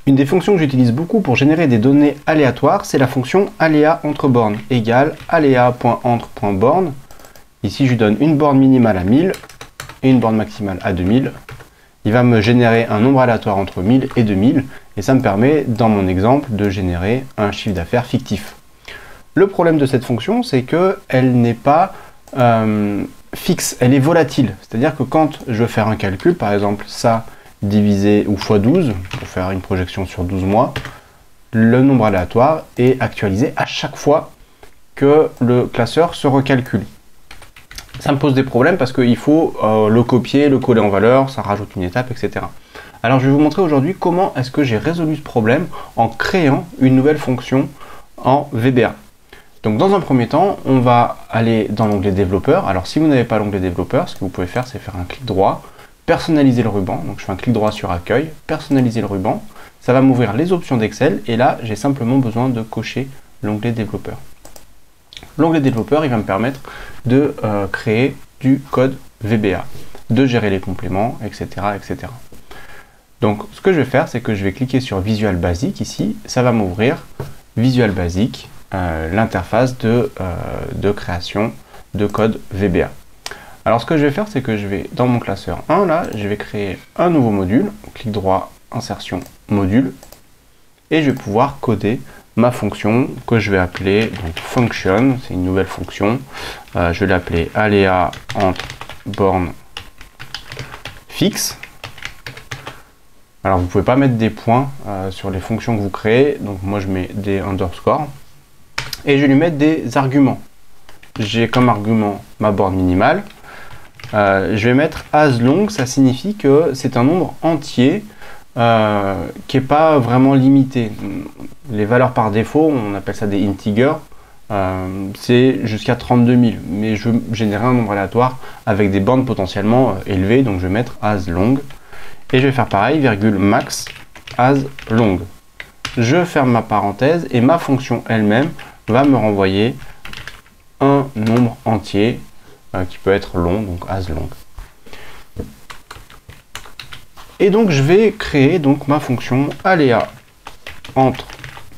Une des fonctions que j'utilise beaucoup pour générer des données aléatoires, c'est la fonction aléa entre bornes égale aléa.entre.borne. Ici, je lui donne une borne minimale à 1000 et une borne maximale à 2000. Il va me générer un nombre aléatoire entre 1000 et 2000 et ça me permet, dans mon exemple, de générer un chiffre d'affaires fictif. Le problème de cette fonction, c'est qu'elle n'est pas fixe, elle est volatile. C'est-à-dire que quand je veux faire un calcul, par exemple ça divisé ou fois 12, pour faire une projection sur 12 mois, le nombre aléatoire est actualisé à chaque fois que le classeur se recalcule. Ça me pose des problèmes parce qu'il faut le copier, le coller en valeur, ça rajoute une étape, etc. Alors je vais vous montrer aujourd'hui comment est-ce que j'ai résolu ce problème en créant une nouvelle fonction en VBA. Donc dans un premier temps, on va aller dans l'onglet développeur. Alors si vous n'avez pas l'onglet développeur, ce que vous pouvez faire, c'est faire un clic droit, personnaliser le ruban. Donc je fais un clic droit sur accueil, personnaliser le ruban. Ça va m'ouvrir les options d'Excel et là, j'ai simplement besoin de cocher l'onglet développeur. L'onglet développeur, il va me permettre de créer du code VBA, de gérer les compléments, etc., etc. Donc ce que je vais faire, c'est que je vais cliquer sur Visual Basic ici. Ça va m'ouvrir Visual Basic, l'interface de création de code VBA. Alors ce que je vais faire, c'est que je vais dans mon classeur 1, là, je vais créer un nouveau module, clic droit, insertion, module, et je vais pouvoir coder ma fonction que je vais appeler donc function, c'est une nouvelle fonction, je vais l'appeler aléa entre bornes fixe. Alors vous ne pouvez pas mettre des points sur les fonctions que vous créez, donc moi je mets des underscores, et je vais lui mettre des arguments. J'ai comme argument ma borne minimale, je vais mettre as long, ça signifie que c'est un nombre entier qui n'est pas vraiment limité. Les valeurs par défaut, on appelle ça des integers, c'est jusqu'à 32 000, mais je veux générer un nombre aléatoire avec des bornes potentiellement élevées, donc je vais mettre as long, et je vais faire pareil, virgule max as long. Je ferme ma parenthèse et ma fonction elle-même va me renvoyer un nombre entier qui peut être long, donc as long. Et donc je vais créer donc ma fonction aléa entre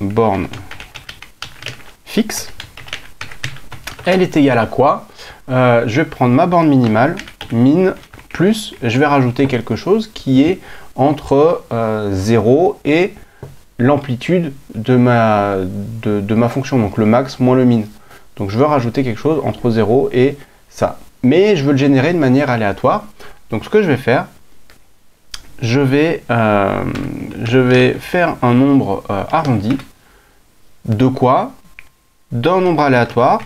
bornes fixe. Elle est égale à quoi? Je vais prendre ma borne minimale, min, plus je vais rajouter quelque chose qui est entre 0 et l'amplitude de ma fonction, donc le max moins le min. Donc je veux rajouter quelque chose entre 0 et ça. Mais je veux le générer de manière aléatoire. Donc ce que je vais faire, je vais faire un nombre arrondi. De quoi? D'un nombre aléatoire.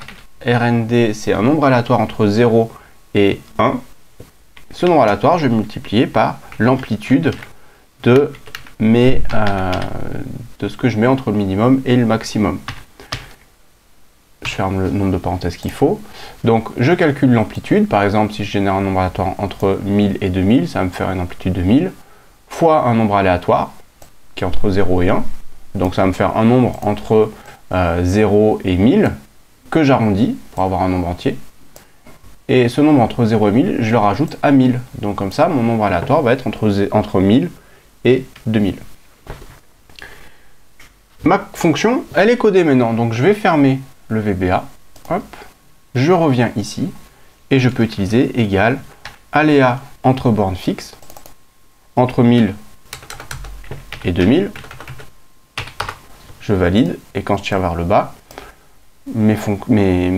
RND, c'est un nombre aléatoire entre 0 et 1. Ce nombre aléatoire, je vais multiplier par l'amplitude de ce que je mets entre le minimum et le maximum. Je ferme le nombre de parenthèses qu'il faut. Donc je calcule l'amplitude. Par exemple, si je génère un nombre aléatoire entre 1000 et 2000, ça va me faire une amplitude de 1000, fois un nombre aléatoire, qui est entre 0 et 1. Donc ça va me faire un nombre entre 0 et 1000, que j'arrondis pour avoir un nombre entier. Et ce nombre entre 0 et 1000, je le rajoute à 1000. Donc comme ça, mon nombre aléatoire va être entre 1000 et 2000. Ma fonction, elle est codée maintenant. Donc je vais fermer le VBA. Hop. Je reviens ici. Et je peux utiliser égal aléa entre bornes fixes entre 1000 et 2000. Je valide. Et quand je tire vers le bas, mes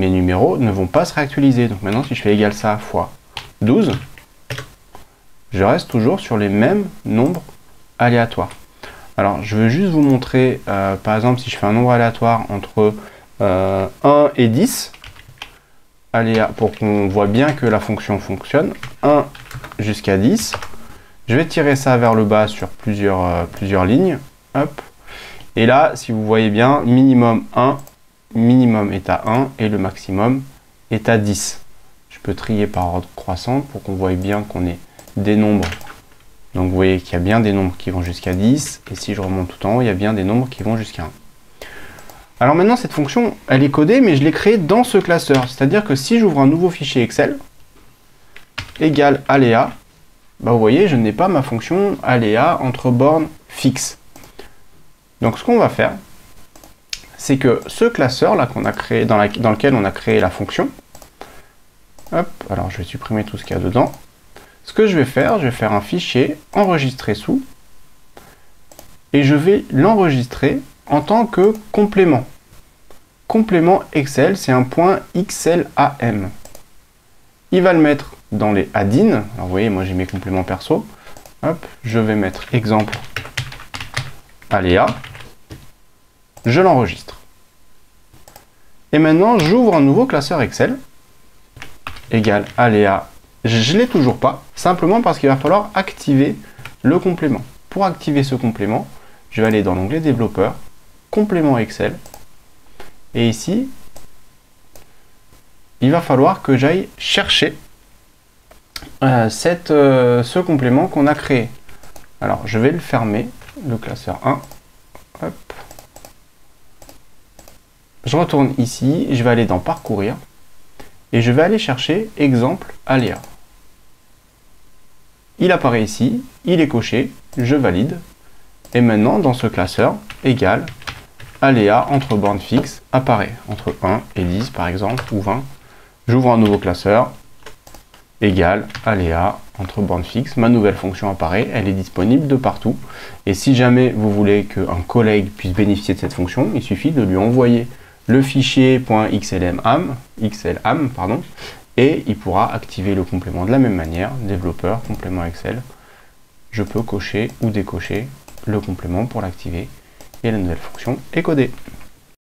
numéros ne vont pas se réactualiser. Donc maintenant, si je fais égal ça fois 12, je reste toujours sur les mêmes nombres aléatoires. Alors, je veux juste vous montrer, par exemple, si je fais un nombre aléatoire entre 1 et 10, pour qu'on voit bien que la fonction fonctionne, 1 jusqu'à 10, je vais tirer ça vers le bas sur plusieurs lignes. Hop. Et là, si vous voyez bien, minimum 1, minimum est à 1 et le maximum est à 10. Je peux trier par ordre croissant pour qu'on voie bien qu'on ait des nombres. Donc vous voyez qu'il y a bien des nombres qui vont jusqu'à 10, et si je remonte tout en haut, il y a bien des nombres qui vont jusqu'à 1. Alors maintenant, cette fonction, elle est codée, mais je l'ai créée dans ce classeur. C'est-à-dire que si j'ouvre un nouveau fichier Excel, égal aléa, bah vous voyez, je n'ai pas ma fonction aléa entre bornes fixes. Donc ce qu'on va faire, c'est que ce classeur là qu'on a créé, dans lequel on a créé la fonction, hop, alors je vais supprimer tout ce qu'il y a dedans. Ce que je vais faire un fichier enregistré sous, et je vais l'enregistrer en tant que complément. Complément Excel, c'est un point XLAM. Il va le mettre dans les add-ins. Alors vous voyez, moi j'ai mes compléments perso. Hop, je vais mettre exemple aléa. Je l'enregistre. Et maintenant, j'ouvre un nouveau classeur Excel. Égal aléa. Je ne l'ai toujours pas, simplement parce qu'il va falloir activer le complément. Pour activer ce complément, je vais aller dans l'onglet développeur, complément Excel. Et ici, il va falloir que j'aille chercher ce complément qu'on a créé. Alors, je vais le fermer, le classeur 1. Hop. Je retourne ici, je vais aller dans parcourir et je vais aller chercher exemple aléa. Il apparaît ici, il est coché, je valide. Et maintenant, dans ce classeur, égal aléa entre bornes fixes apparaît entre 1 et 10 par exemple, ou 20. J'ouvre un nouveau classeur, égal aléa entre bornes fixes. Ma nouvelle fonction apparaît, elle est disponible de partout. Et si jamais vous voulez qu'un collègue puisse bénéficier de cette fonction, il suffit de lui envoyer le fichier .xlam, et il pourra activer le complément de la même manière, développeur, complément Excel. Je peux cocher ou décocher le complément pour l'activer et la nouvelle fonction est codée.